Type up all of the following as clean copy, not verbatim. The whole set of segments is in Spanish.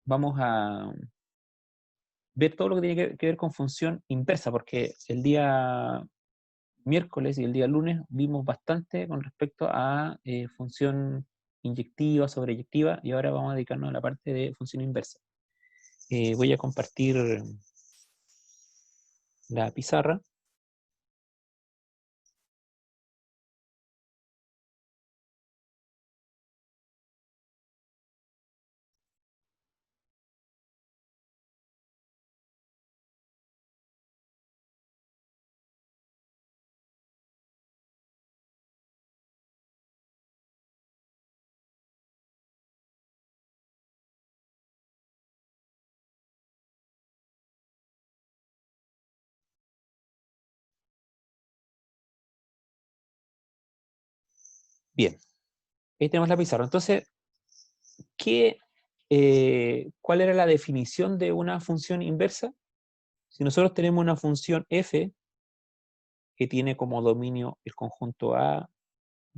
vamos a ver todo lo que tiene que ver con función inversa, porque el día miércoles y el día lunes vimos bastante con respecto a función inyectiva, sobreyectiva, y ahora vamos a dedicarnos a la parte de función inversa. Voy a compartir la pizarra. Bien, ahí tenemos la pizarra. Entonces, ¿cuál era la definición de una función inversa? Si nosotros tenemos una función f que tiene como dominio el conjunto A,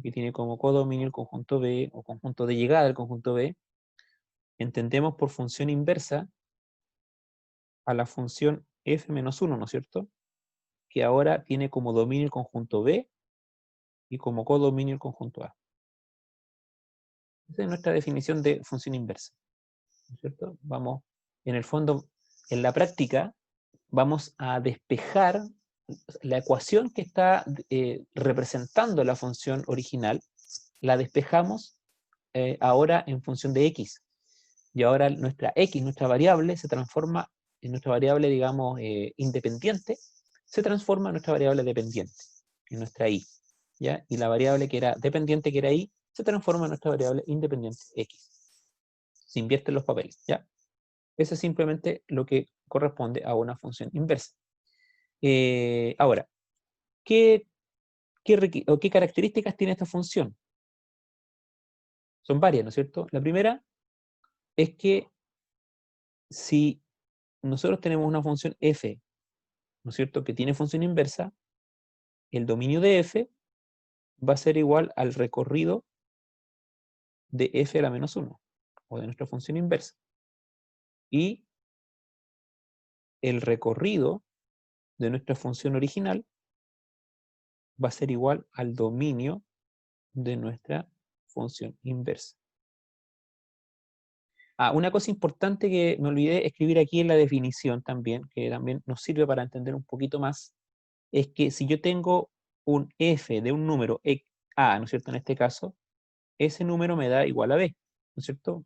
que tiene como codominio el conjunto B, o conjunto de llegada del conjunto B, entendemos por función inversa a la función f menos 1, ¿no es cierto? Que ahora tiene como dominio el conjunto B y como codominio el conjunto A. Esa es nuestra definición de función inversa, ¿no es cierto? Vamos, en el fondo, en la práctica, vamos a despejar la ecuación que está representando la función original, la despejamos ahora en función de x. Y ahora nuestra x, nuestra variable, se transforma en nuestra variable, digamos, independiente, se transforma en nuestra variable dependiente, en nuestra y. ¿Ya? Y la variable que era dependiente, que era y, se transforma en nuestra variable independiente x. Se invierten los papeles, ¿ya? Eso es simplemente lo que corresponde a una función inversa. Ahora, ¿qué características tiene esta función? Son varias, ¿no es cierto? La primera es que si nosotros tenemos una función f, ¿no es cierto?, que tiene función inversa, el dominio de f va a ser igual al recorrido de f a la menos 1, o de nuestra función inversa. Y el recorrido de nuestra función original va a ser igual al dominio de nuestra función inversa. Una cosa importante que me olvidé escribir aquí en la definición también, que también nos sirve para entender un poquito más, es que si yo tengo un f de un número a, ¿no es cierto?, en este caso, ese número me da igual a b, ¿no es cierto?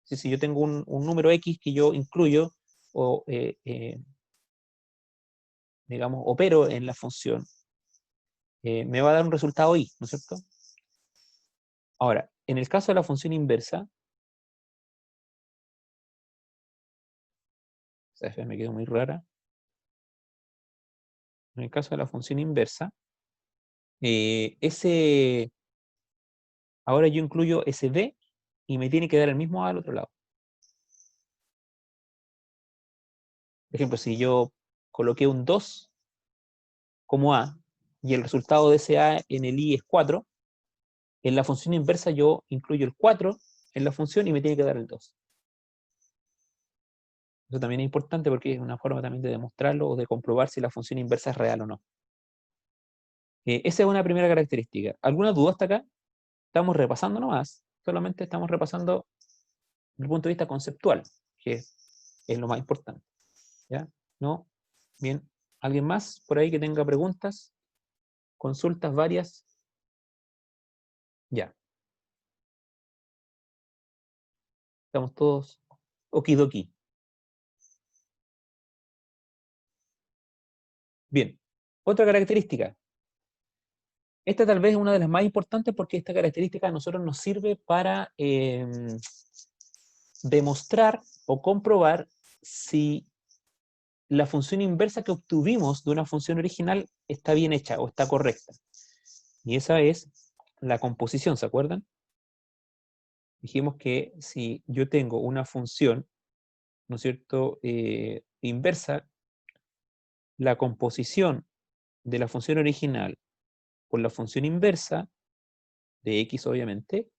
Si yo tengo un número x que yo incluyo o, digamos, opero en la función, me va a dar un resultado y, ¿no es cierto? Ahora, en el caso de la función inversa, esa f me quedó muy rara. En el caso de la función inversa, ahora yo incluyo ese b y me tiene que dar el mismo a al otro lado. Por ejemplo, si yo coloqué un 2 como a y el resultado de ese a en el i es 4, en la función inversa yo incluyo el 4 en la función y me tiene que dar el 2. Eso también es importante porque es una forma también de demostrarlo o de comprobar si la función inversa es real o no. Esa es una primera característica. ¿Alguna duda hasta acá? Estamos repasando nomás. Solamente estamos repasando desde el punto de vista conceptual, que es lo más importante. ¿Ya? ¿No? Bien. ¿Alguien más por ahí que tenga preguntas? ¿Consultas varias? Ya. Estamos todos okidoki. Bien. Otra característica. Esta tal vez es una de las más importantes porque esta característica a nosotros nos sirve para demostrar o comprobar si la función inversa que obtuvimos de una función original está bien hecha o está correcta. Y esa es la composición, ¿se acuerdan? Dijimos que si yo tengo una función, ¿no es cierto?, inversa, la composición de la función original con la función inversa, de x obviamente,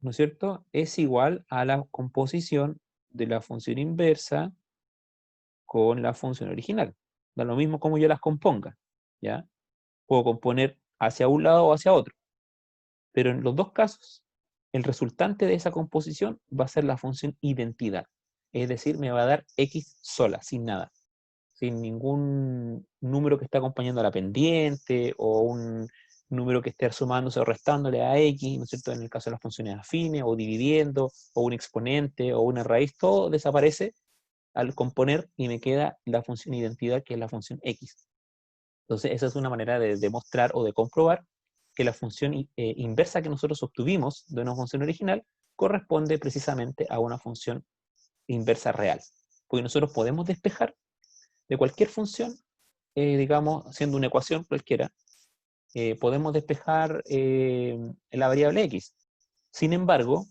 ¿no es cierto?, es igual a la composición de la función inversa con la función original. Da lo mismo como yo las componga, ¿ya? Puedo componer hacia un lado o hacia otro. Pero en los dos casos, el resultante de esa composición va a ser la función identidad. Es decir, me va a dar x sola, sin nada. Sin ningún número que esté acompañando a la pendiente o un número que esté sumándose o restándole a x, ¿no es cierto? En el caso de las funciones afines, o dividiendo, o un exponente, o una raíz, todo desaparece al componer y me queda la función identidad, que es la función x. Entonces, esa es una manera de demostrar o de comprobar que la función inversa que nosotros obtuvimos de una función original corresponde precisamente a una función inversa real. Porque nosotros podemos despejar de cualquier función, digamos, siendo una ecuación cualquiera, podemos despejar la variable x. Sin embargo,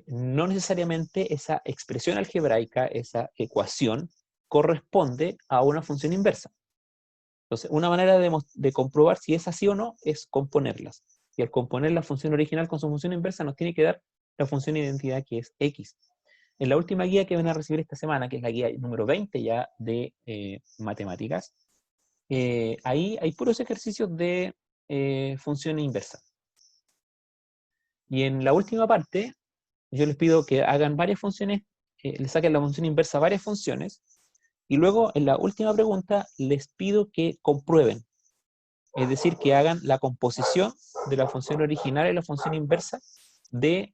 no necesariamente esa expresión algebraica, esa ecuación, corresponde a una función inversa. Entonces, una manera de comprobar si es así o no es componerlas. Y al componer la función original con su función inversa nos tiene que dar la función de identidad, que es x. En la última guía que van a recibir esta semana, que es la guía número 20 ya de matemáticas, ahí hay puros ejercicios de función inversa. Y en la última parte, yo les pido que hagan varias funciones, le saquen la función inversa a varias funciones, y luego en la última pregunta les pido que comprueben. Es decir, que hagan la composición de la función original y la función inversa del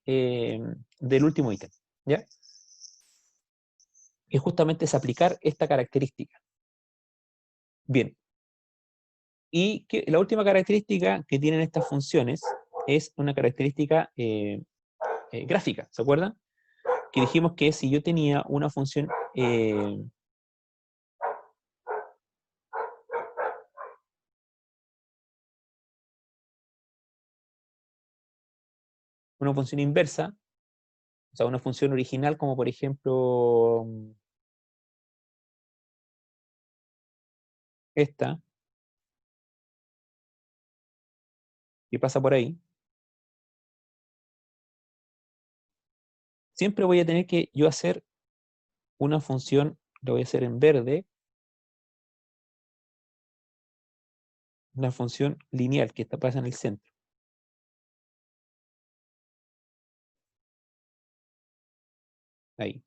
último ítem, ¿ya? Y justamente es aplicar esta característica. Bien. Y la última característica que tienen estas funciones es una característica gráfica, ¿se acuerdan? Que dijimos que si yo tenía una función inversa, o sea, una función original, como por ejemplo esta, que pasa por ahí, siempre voy a tener que yo hacer una función, lo voy a hacer en verde, una función lineal que pasa en el centro. Ahí.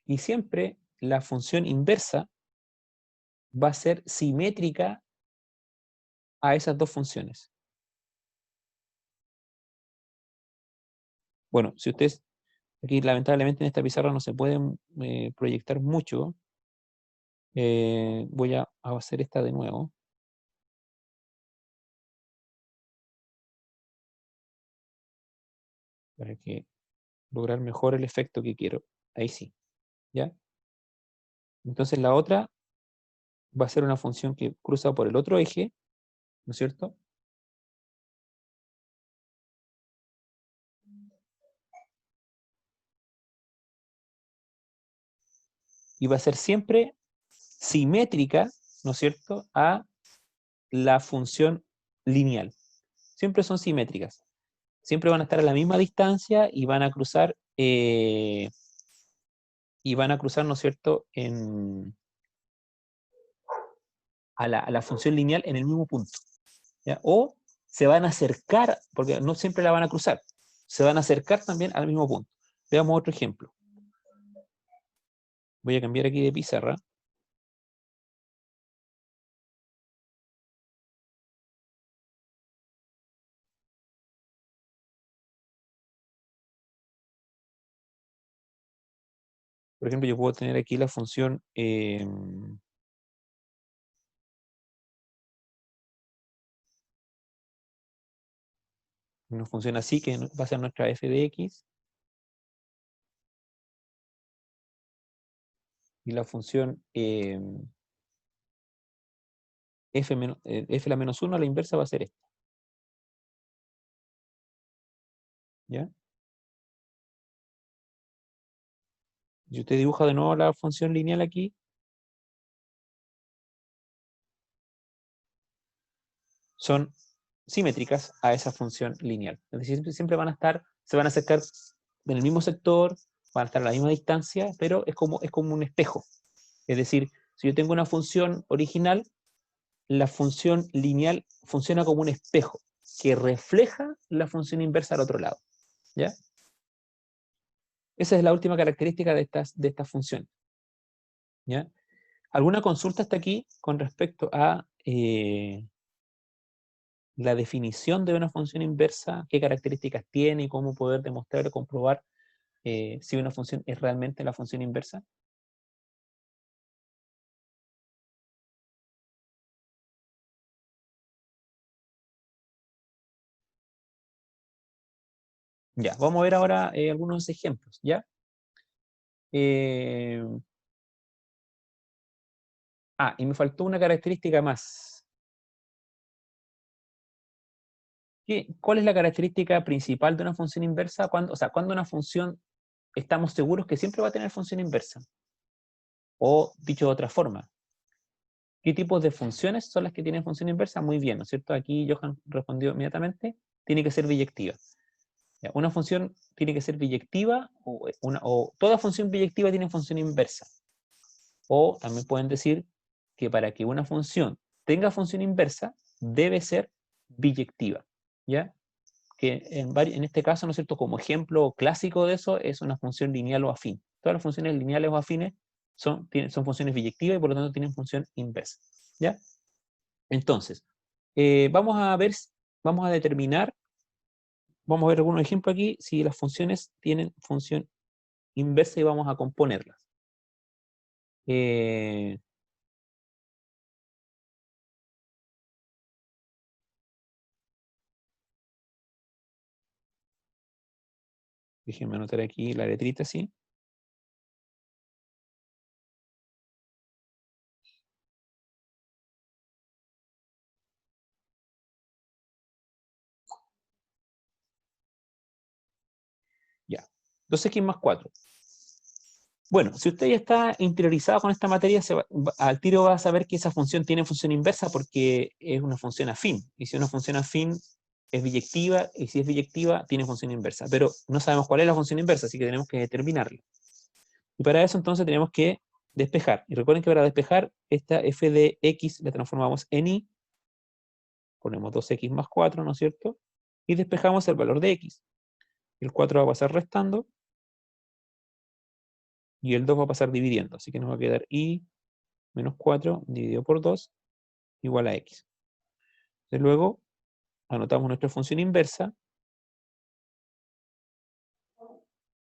Y siempre la función inversa va a ser simétrica a esas dos funciones. Bueno, si ustedes, aquí lamentablemente en esta pizarra no se pueden proyectar mucho, voy a hacer esta de nuevo. Para que lograr mejor el efecto que quiero. Ahí sí, ¿ya? Entonces la otra va a ser una función que cruza por el otro eje, ¿no es cierto? Y va a ser siempre simétrica, ¿no es cierto?, a la función lineal. Siempre son simétricas. Siempre van a estar a la misma distancia y van a cruzar, ¿no es cierto?, a la función lineal en el mismo punto, ¿ya? O se van a acercar, porque no siempre la van a cruzar, se van a acercar también al mismo punto. Veamos otro ejemplo. Voy a cambiar aquí de pizarra. Por ejemplo, yo puedo tener aquí la función una función así, que va a ser nuestra f de x, y la función f la menos 1, la inversa va a ser esta. ¿Ya? Si usted dibuja de nuevo la función lineal aquí, son simétricas a esa función lineal. Es decir, siempre van a estar, se van a acercar en el mismo sector, van a estar a la misma distancia, pero es como un espejo. Es decir, si yo tengo una función original, la función lineal funciona como un espejo que refleja la función inversa al otro lado. ¿Ya? Esa es la última característica de estas funciones. ¿Ya? ¿Alguna consulta hasta aquí con respecto a la definición de una función inversa? ¿Qué características tiene y cómo poder demostrar o comprobar si una función es realmente la función inversa? Ya, vamos a ver ahora algunos ejemplos, ¿ya? Eh, y me faltó una característica más. ¿Cuál es la característica principal de una función inversa? Cuando una función estamos seguros que siempre va a tener función inversa. O, dicho de otra forma, ¿qué tipos de funciones son las que tienen función inversa? Muy bien, ¿no es cierto? Aquí Johan respondió inmediatamente, tiene que ser biyectiva. Ya, una función tiene que ser biyectiva, o toda función biyectiva tiene función inversa. O también pueden decir que para que una función tenga función inversa, debe ser biyectiva. ¿Ya? Que en este caso, ¿no es cierto?, como ejemplo clásico de eso, es una función lineal o afín. Todas las funciones lineales o afines son funciones biyectivas y por lo tanto tienen función inversa. ¿Ya? Entonces, vamos a determinar, vamos a ver algunos ejemplos aquí, si las funciones tienen función inversa y vamos a componerlas. Déjenme anotar aquí la letrita, ¿sí? Ya. 2x más 4. Bueno, si usted ya está interiorizado con esta materia, al tiro va a saber que esa función tiene función inversa porque es una función afín. Y si una función afín es biyectiva, y si es biyectiva, tiene función inversa. Pero no sabemos cuál es la función inversa, así que tenemos que determinarla. Y para eso entonces tenemos que despejar. Y recuerden que para despejar, esta f de x la transformamos en y. Ponemos 2x más 4, ¿no es cierto? Y despejamos el valor de x. El 4 va a pasar restando. Y el 2 va a pasar dividiendo. Así que nos va a quedar y menos 4 dividido por 2 igual a x. De luego, anotamos nuestra función inversa,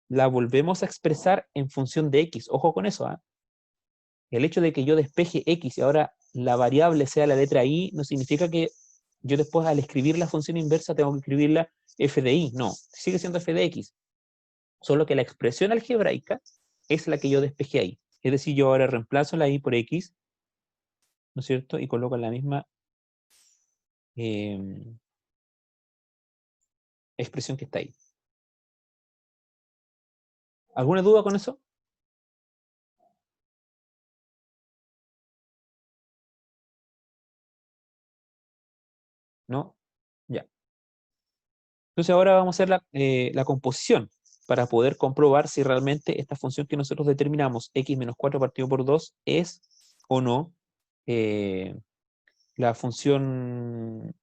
la volvemos a expresar en función de x. Ojo con eso, ¿eh? El hecho de que yo despeje x y ahora la variable sea la letra y, no significa que yo después al escribir la función inversa tengo que escribirla f de y. No, sigue siendo f de x. Solo que la expresión algebraica es la que yo despejé ahí. Es decir, yo ahora reemplazo la y por x, ¿no es cierto? Y coloco la misma expresión que está ahí. ¿Alguna duda con eso? ¿No? Ya. Entonces ahora vamos a hacer la composición para poder comprobar si realmente esta función que nosotros determinamos, x menos 4 partido por 2, es o no la función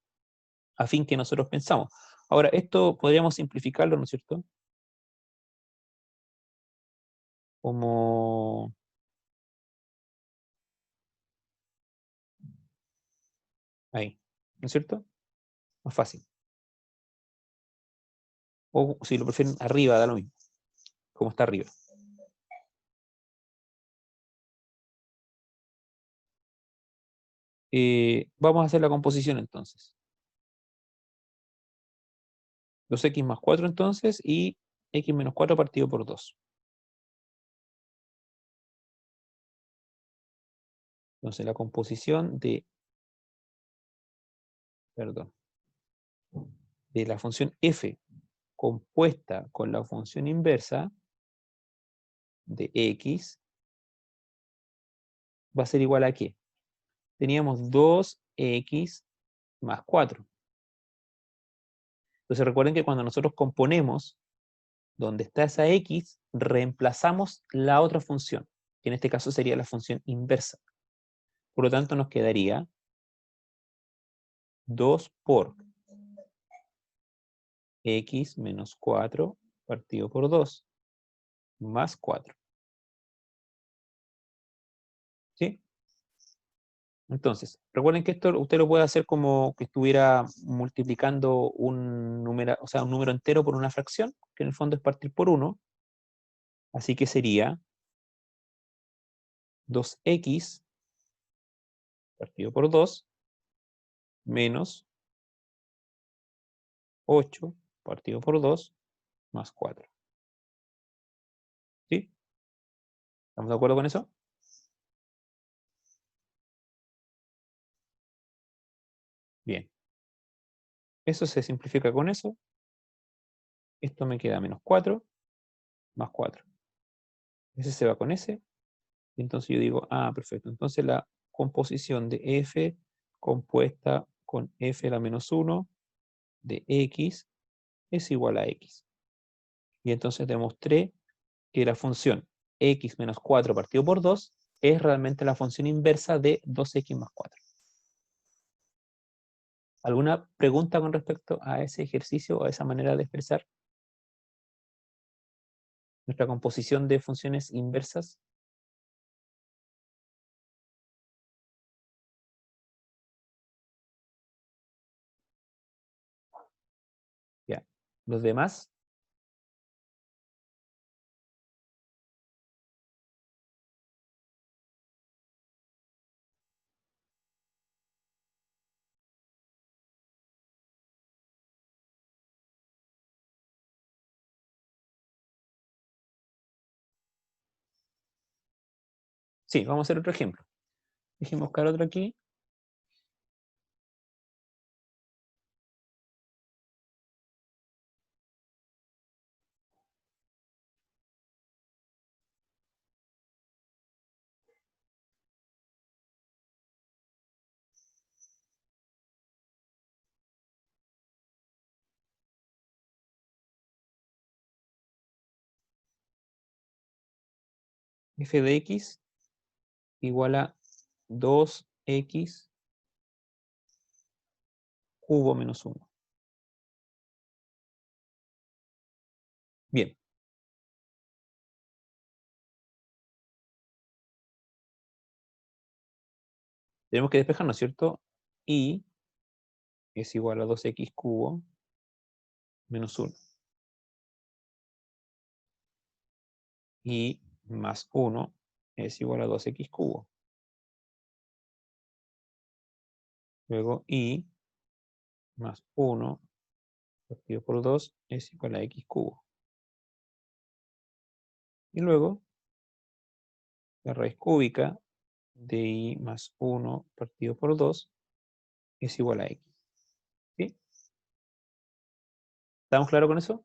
afín que nosotros pensamos. Ahora, esto podríamos simplificarlo, ¿no es cierto? Como ahí, ¿no es cierto? Más fácil. O si lo prefieren arriba, da lo mismo, como está arriba. Vamos a hacer la composición entonces. 2x más 4 entonces y x menos 4 partido por 2. Entonces la composición perdón, de la función f compuesta con la función inversa de x va a ser igual a ¿qué? Teníamos 2x más 4. Entonces recuerden que cuando nosotros componemos donde está esa x, reemplazamos la otra función, que en este caso sería la función inversa. Por lo tanto, nos quedaría 2 por x menos 4 partido por 2, más 4. ¿Sí? Entonces, recuerden que esto usted lo puede hacer como que estuviera multiplicando un número, o sea, un número entero por una fracción, que en el fondo es partir por 1. Así que sería 2x partido por 2 menos 8 partido por 2 más 4. ¿Sí? ¿Estamos de acuerdo con eso? Bien. Eso se simplifica con eso. Esto me queda menos 4 más 4. Ese se va con ese. Y entonces yo digo, ah, perfecto. Entonces la composición de f compuesta con f a la menos 1 de x es igual a x. Y entonces demostré que la función x menos 4 partido por 2 es realmente la función inversa de 2x más 4. ¿Alguna pregunta con respecto a ese ejercicio o a esa manera de expresar nuestra composición de funciones inversas? Ya. ¿Los demás? Sí, vamos a hacer otro ejemplo. Déjenme buscar otro aquí. F de x igual a 2x cubo menos 1. Bien. Tenemos que despejarnos, ¿cierto? Y es igual a 2x cubo menos 1. Y más 1 es igual a 2x cubo. Luego y más 1 partido por 2 es igual a x cubo. Y luego la raíz cúbica de y más 1 partido por 2 es igual a x. ¿Sí? ¿Estamos claros con eso?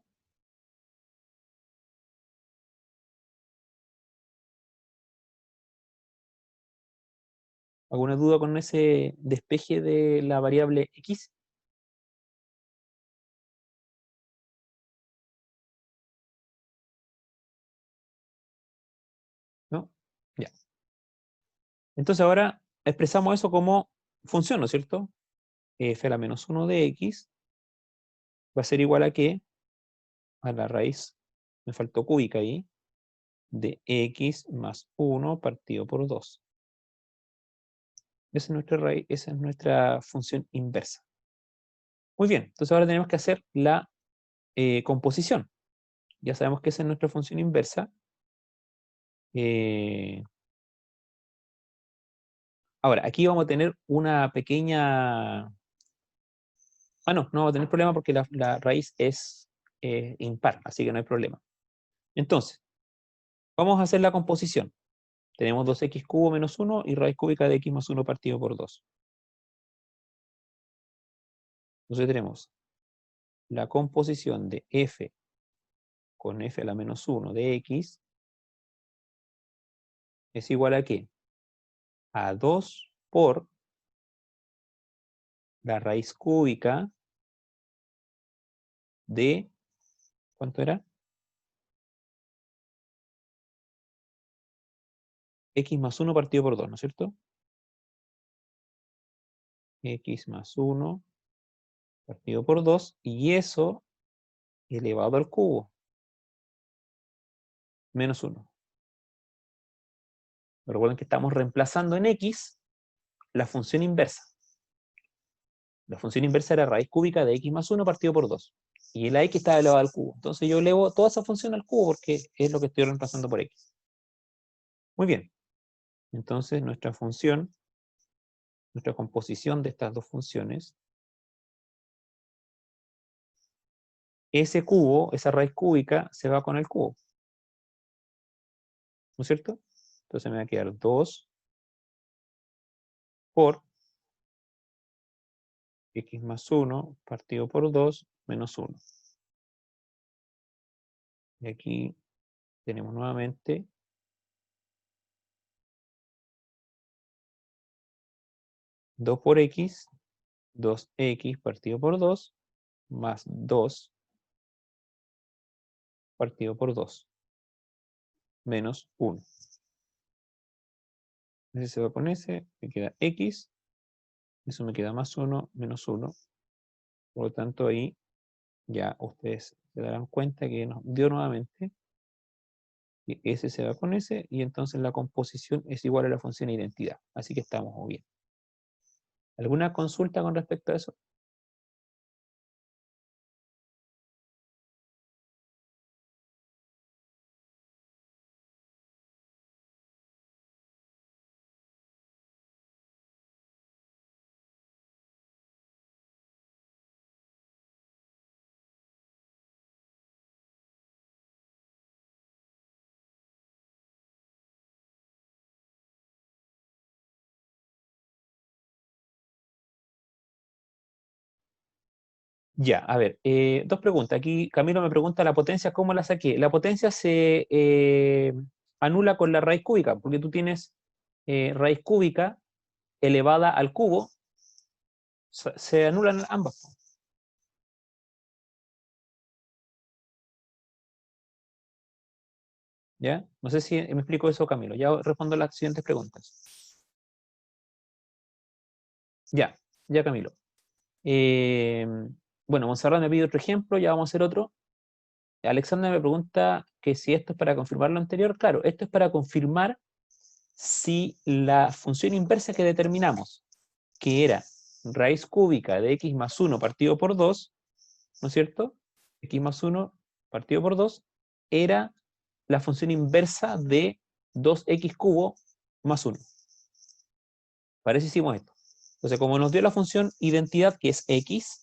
¿Alguna duda con ese despeje de la variable x? ¿No? Ya. Entonces ahora expresamos eso como función, ¿no es cierto? F a la menos 1 de x va a ser igual a qué? A la raíz, me faltó cúbica ahí, de x más 1 partido por 2. Esa es nuestra raíz, esa es nuestra función inversa. Muy bien, entonces ahora tenemos que hacer la composición. Ya sabemos que esa es nuestra función inversa. Ahora, aquí vamos a tener una pequeña... Ah, no vamos a tener problema porque la raíz es impar, así que no hay problema. Entonces, vamos a hacer la composición. Tenemos 2x cubo menos 1 y raíz cúbica de x más 1 partido por 2. Entonces tenemos la composición de f con f a la menos 1 de x es igual a ¿qué? A 2 por la raíz cúbica de, ¿cuánto era? X más 1 partido por 2, ¿no es cierto? X más 1 partido por 2, y eso elevado al cubo, menos 1. Recuerden que estamos reemplazando en X la función inversa. La función inversa era raíz cúbica de X más 1 partido por 2. Y la X está elevada al cubo. Entonces yo elevo toda esa función al cubo porque es lo que estoy reemplazando por X. Muy bien. Entonces nuestra función, nuestra composición de estas dos funciones, ese cubo, esa raíz cúbica, se va con el cubo. ¿No es cierto? Entonces me va a quedar 2 por X más 1 partido por 2 menos 1. Y aquí tenemos nuevamente 2 por X, 2X partido por 2, más 2 partido por 2, menos 1. Ese se va con ese, me queda X, eso me queda más 1, menos 1. Por lo tanto, ahí ya ustedes se darán cuenta que nos dio nuevamente que ese se va con ese, y entonces la composición es igual a la función identidad. Así que estamos muy bien. ¿Alguna consulta con respecto a eso? Ya, a ver, dos preguntas. Aquí Camilo me pregunta la potencia, ¿cómo la saqué? La potencia se anula con la raíz cúbica, porque tú tienes raíz cúbica elevada al cubo, se anulan ambas. ¿Ya? No sé si me explico eso, Camilo. Ya respondo las siguientes preguntas. Ya, ya, Camilo. Eh, bueno, Monserrat me pide otro ejemplo, ya vamos a hacer otro. Alexandra me pregunta que si esto es para confirmar lo anterior. Claro, esto es para confirmar si la función inversa que determinamos, que era raíz cúbica de x más 1 partido por 2, ¿no es cierto? X más 1 partido por 2 era la función inversa de 2x cubo más 1. Para eso hicimos esto. Entonces, como nos dio la función identidad, que es x,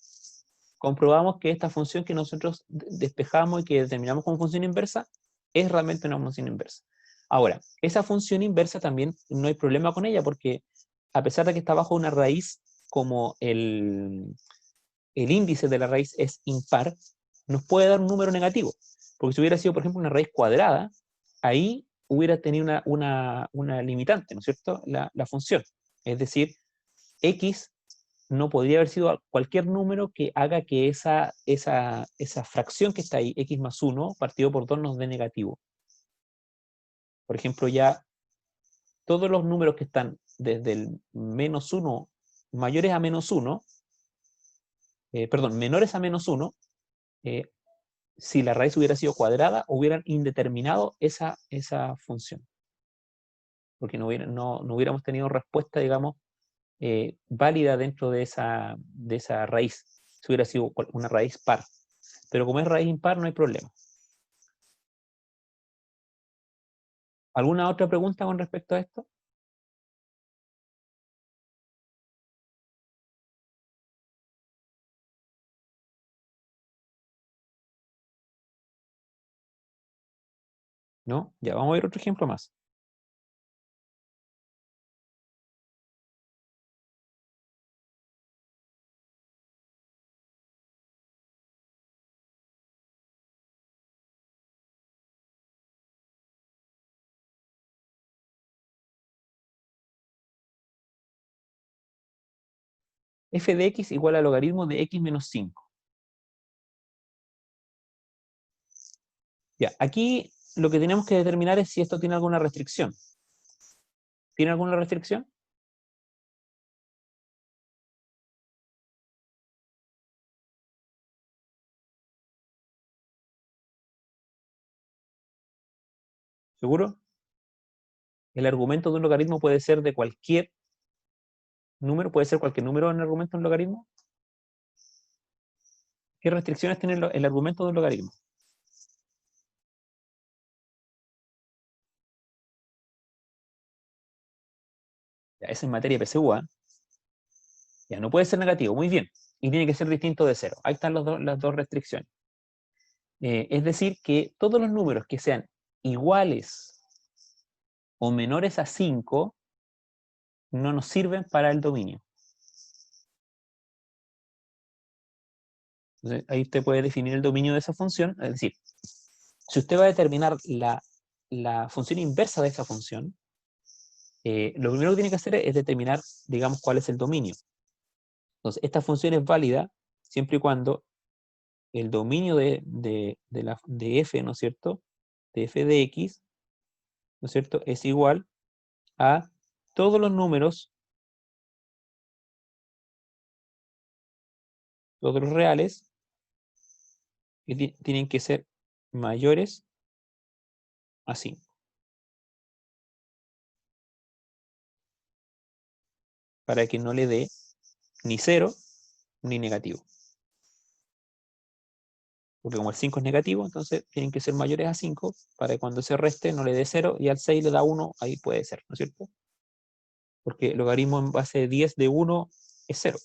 comprobamos que esta función que nosotros despejamos y que determinamos como función inversa es realmente una función inversa. Ahora, esa función inversa también no hay problema con ella, porque a pesar de que está bajo una raíz, como el índice de la raíz es impar, nos puede dar un número negativo. Porque si hubiera sido, por ejemplo, una raíz cuadrada, ahí hubiera tenido una limitante, ¿no es cierto? La función. Es decir, x no podría haber sido cualquier número que haga que esa fracción que está ahí, x más 1, partido por 2, nos dé negativo. Por ejemplo, ya todos los números que están desde el menos 1, mayores a menos 1, perdón, menores a menos 1, eh, si la raíz hubiera sido cuadrada, hubieran indeterminado esa función. Porque no hubiéramos tenido respuesta, digamos, válida dentro de esa raíz. Si hubiera sido una raíz par. Pero como es raíz impar, no hay problema. ¿Alguna otra pregunta con respecto a esto? ¿No? Ya, vamos a ver otro ejemplo más. F de x igual al logaritmo de x menos 5. Ya, aquí lo que tenemos que determinar es si esto tiene alguna restricción. ¿Tiene alguna restricción? ¿Seguro? El argumento de un logaritmo puede ser de cualquier número, puede ser cualquier número en el argumento de un logaritmo. ¿Qué restricciones tiene el argumento de un logaritmo? Ya, esa es materia PSU, ¿eh? Ya, no puede ser negativo, muy bien. Y tiene que ser distinto de cero. Ahí están las dos restricciones. Es decir, que todos los números que sean iguales o menores a 5 no nos sirven para el dominio. Entonces, ahí usted puede definir el dominio de esa función. Es decir, si usted va a determinar la función inversa de esa función, lo primero que tiene que hacer es determinar, digamos, cuál es el dominio. Entonces, esta función es válida siempre y cuando el dominio de f, ¿no es cierto?, de f de x, ¿no es cierto?, es igual a todos los números, todos los reales, que tienen que ser mayores a 5, para que no le dé ni 0 ni negativo. Porque como el 5 es negativo, entonces tienen que ser mayores a 5 para que cuando se reste no le dé 0 y al 6 le da 1, ahí puede ser, ¿no es cierto? Porque el logaritmo en base de 10 de 1 es 0.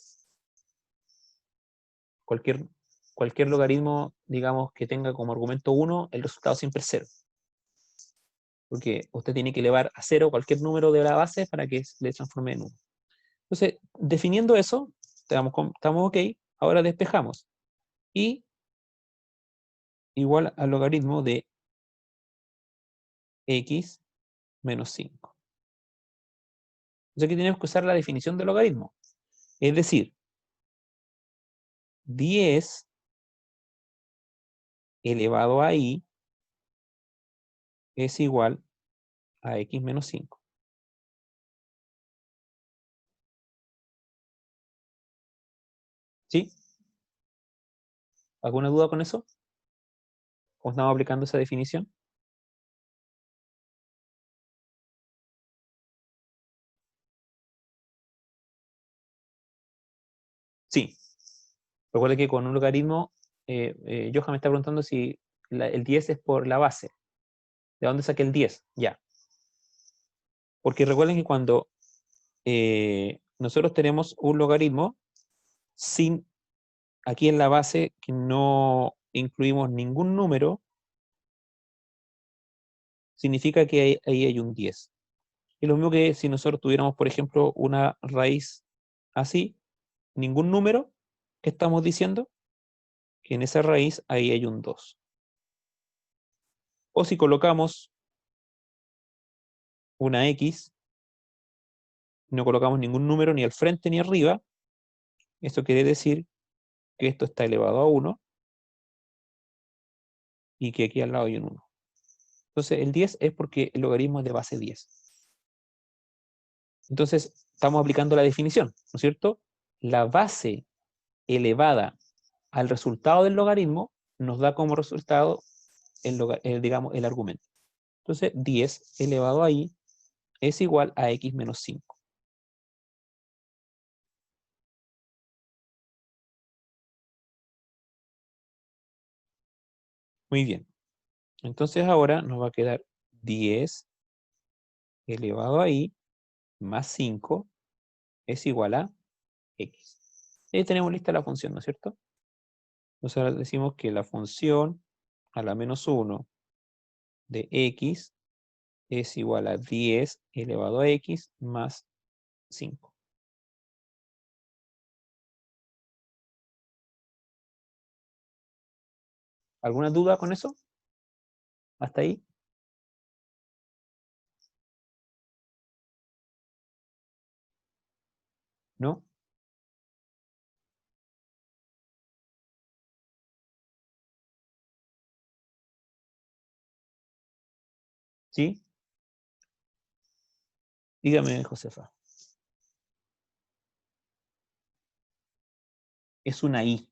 Cualquier, cualquier logaritmo, digamos, que tenga como argumento 1, el resultado siempre es 0. Porque usted tiene que elevar a 0 cualquier número de la base para que le transforme en 1. Entonces, definiendo eso, estamos ok, ahora despejamos. Y igual al logaritmo de x menos 5. Entonces aquí tenemos que usar la definición de logaritmo. Es decir, 10 elevado a i es igual a x menos 5. ¿Sí? ¿Alguna duda con eso? ¿Cómo estamos aplicando esa definición? Sí. Recuerda que con un logaritmo, Johan me está preguntando si el 10 es por la base. ¿De dónde saqué el 10? Ya. Porque recuerden que cuando nosotros tenemos un logaritmo sin, aquí en la base, que no incluimos ningún número, significa que ahí hay un 10. Y lo mismo que si nosotros tuviéramos, por ejemplo, una raíz así, ningún número, que estamos diciendo que en esa raíz ahí hay un 2. O si colocamos una x, no colocamos ningún número ni al frente ni arriba, esto quiere decir que esto está elevado a 1 y que aquí al lado hay un 1. Entonces el 10 es porque el logaritmo es de base 10. Entonces estamos aplicando la definición, ¿no es cierto? La base elevada al resultado del logaritmo nos da como resultado digamos, el argumento. Entonces 10 elevado a i es igual a x menos 5. Muy bien. Entonces ahora nos va a quedar 10 elevado a i más 5 es igual a x. Ahí tenemos lista la función, ¿no es cierto? Entonces ahora decimos que la función a la menos 1 de x es igual a 10 elevado a x más 5. ¿Alguna duda con eso? ¿Hasta ahí? ¿No? ¿Sí? Dígame, Josefa. Es una I.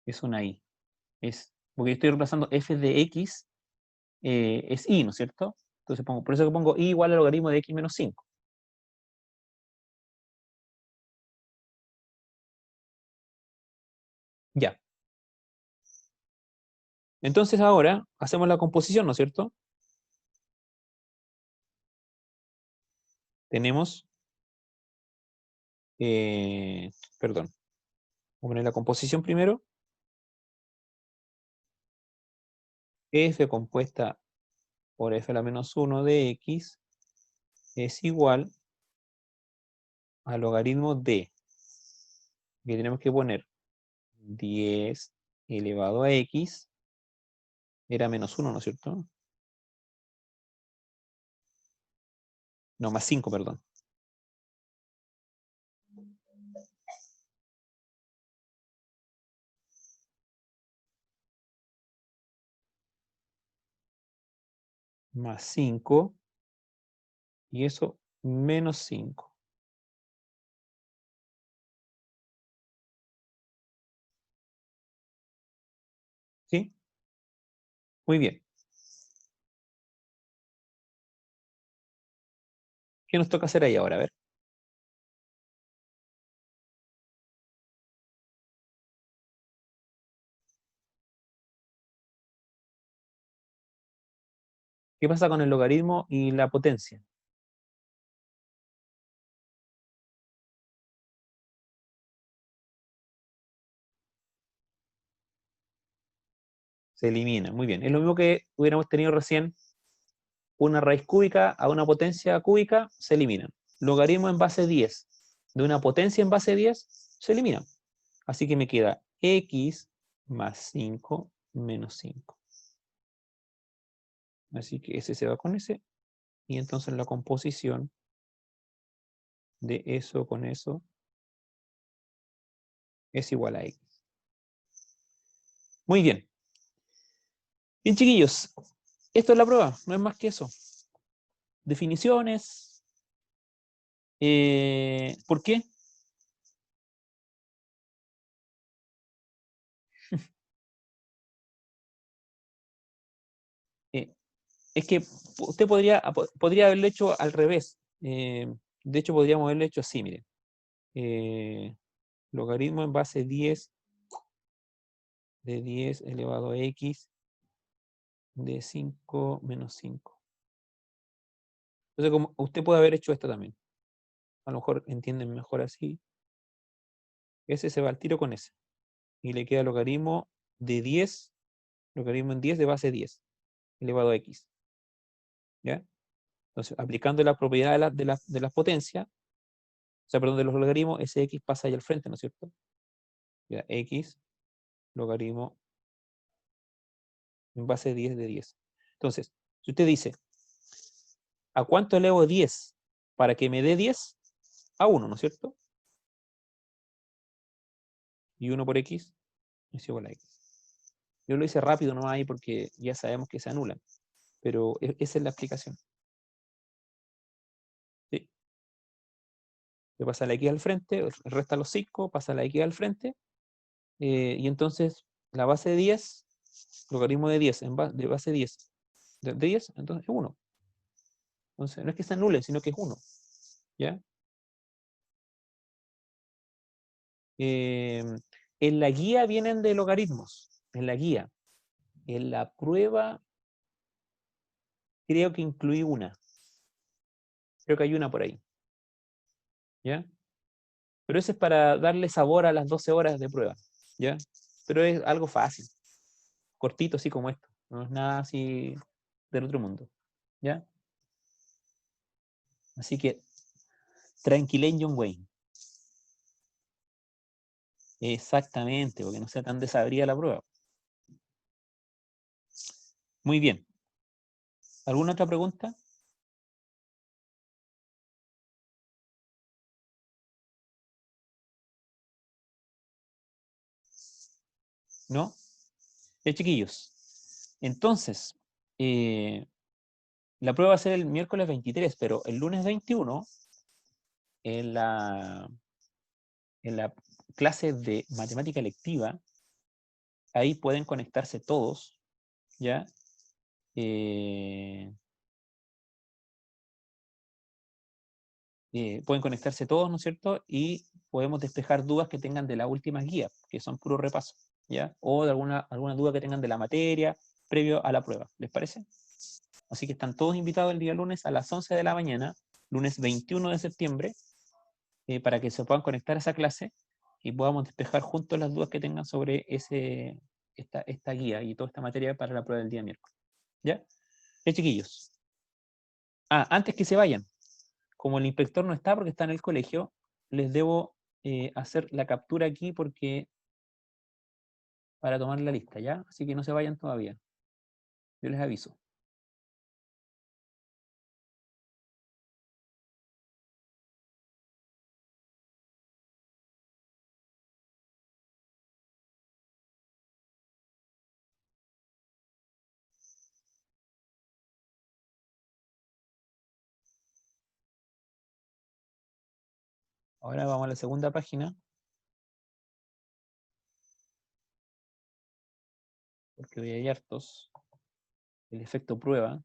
Es una I. Porque estoy reemplazando f de x, es I, ¿no es cierto? Entonces por eso que pongo I igual al logaritmo de x menos 5. Ya. Entonces ahora hacemos la composición, ¿no es cierto? Tenemos, eh, perdón, voy a poner la composición primero. F compuesta por f a la menos 1 de x es igual al logaritmo de, que tenemos que poner 10 elevado a x, era menos 1, ¿no es cierto? No, más 5, perdón. Más 5, y eso menos 5. ¿Sí? Muy bien. ¿Qué nos toca hacer ahí ahora? A ver. ¿Qué pasa con el logaritmo y la potencia? Se elimina. Muy bien. Es lo mismo que hubiéramos tenido recién. Una raíz cúbica a una potencia cúbica se eliminan. Logaritmo en base 10 de una potencia en base 10 se eliminan. Así que me queda x más 5 menos 5. Así que ese se va con ese. Y entonces la composición de eso con eso es igual a x. Muy bien. Bien, chiquillos. Esto es la prueba. No es más que eso. Definiciones. ¿Por qué? Eh, es que usted podría haberlo hecho al revés. De hecho, podríamos haberlo hecho así, miren. Logaritmo en base 10 de 10 elevado a x de 5 menos 5. Entonces, como usted puede haber hecho esto también. A lo mejor entienden mejor así. Ese se va al tiro con ese. Y le queda logaritmo de 10, logaritmo en 10 de base 10 elevado a x. ¿Ya? Entonces, aplicando la propiedad de las potencias, o sea, perdón, de los logaritmos, ese x pasa ahí al frente, ¿no es cierto? Ya, x logaritmo en base 10 de 10. Entonces, si usted dice, ¿a cuánto elevo 10 para que me dé 10? A 1, ¿no es cierto? Y 1 por x es igual a x. Yo lo hice rápido no ahí porque ya sabemos que se anulan, pero esa es la explicación. ¿Sí? Le pasa la x al frente, resta los 5, pasa la x al frente, y entonces la base de 10, logaritmo de 10, de base 10, de 10, entonces es 1. Entonces no es que se anule, sino que es 1. ¿Ya? En la guía vienen de logaritmos, en la guía. En la prueba creo que incluí una. Creo que hay una por ahí. ¿Ya? Pero eso es para darle sabor a las 12 horas de prueba. ¿Ya? Pero es algo fácil, cortito así como esto. No es nada así del otro mundo. ¿Ya? Así que tranquilen John Wayne. Exactamente, porque no sea tan desabrida la prueba. Muy bien. ¿Alguna otra pregunta? ¿No? Chiquillos. Entonces, la prueba va a ser el miércoles 23, pero el lunes 21, en la clase de matemática electiva, ahí pueden conectarse todos, ¿ya? Pueden conectarse todos, ¿no es cierto? Y podemos despejar dudas que tengan de las últimas guías, que son puro repaso, ¿ya? O de alguna duda que tengan de la materia previo a la prueba, ¿les parece? Así que están todos invitados el día lunes a las 11 de la mañana, lunes 21 de septiembre, para que se puedan conectar a esa clase y podamos despejar juntos las dudas que tengan sobre esta guía y toda esta materia para la prueba del día miércoles. ¿Ya? Chiquillos. Antes que se vayan, como el inspector no está porque está en el colegio, les debo hacer la captura aquí para tomar la lista, ¿ya? Así que no se vayan todavía. Yo les aviso. Ahora vamos a la segunda página, porque hoy hay hartos. El efecto prueba.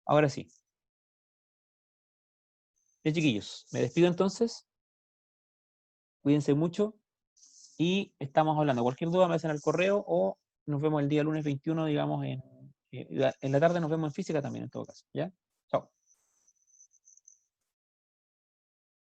Ahora sí. Chiquillos, me despido entonces. Cuídense mucho y estamos hablando. Cualquier duda me hacen al correo o nos vemos el día lunes 21, digamos, en la tarde nos vemos en física también, en todo caso. ¿Ya? Chao.